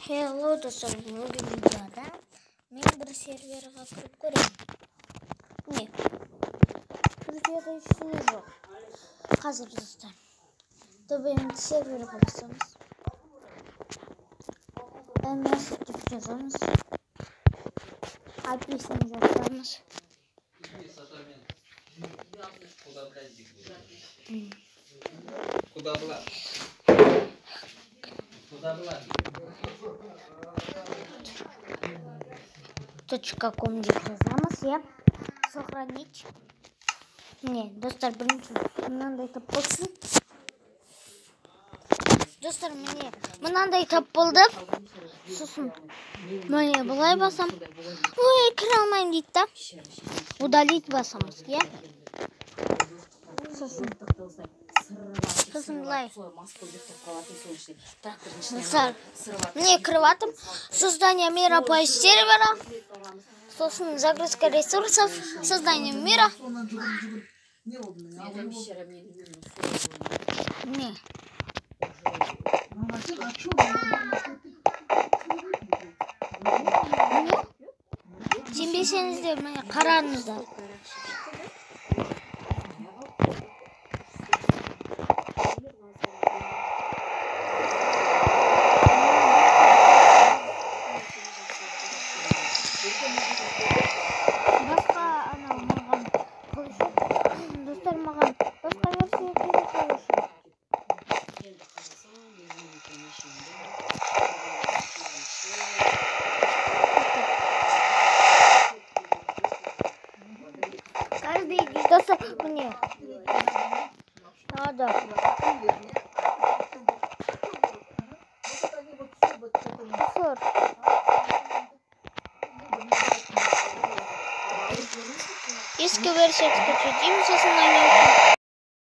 Hello dostlar, bugün videoda men bir serverga kirib ko'raman. Ne? Turkiyada işimiz yok. Hazır dostlar. Benim serverga basamiz. Ben nasıl yapacağız? IP'sini yoklarımız. Куда была? .com деп жазамыз, я сохранить. Не, достар, бірінші мынандай тап болсын. Достар, мынандай тап болды. Сосын міне былай басам. Ой, кіре алмайым дейді да. Удалить басамыз, я. Сосын былай. Достар, міне кіріватым. Создание мира по сервера. Сосын загрузка ресурсов, создание мира. Не. Сенбесеңіздер, міне қараңыздар. Басқа анау маған қылышы. Достар, маған басқа версия керек қылышы. Каждый день достар, мне. Надо. Сыр. Eski versiya скачать, им сосын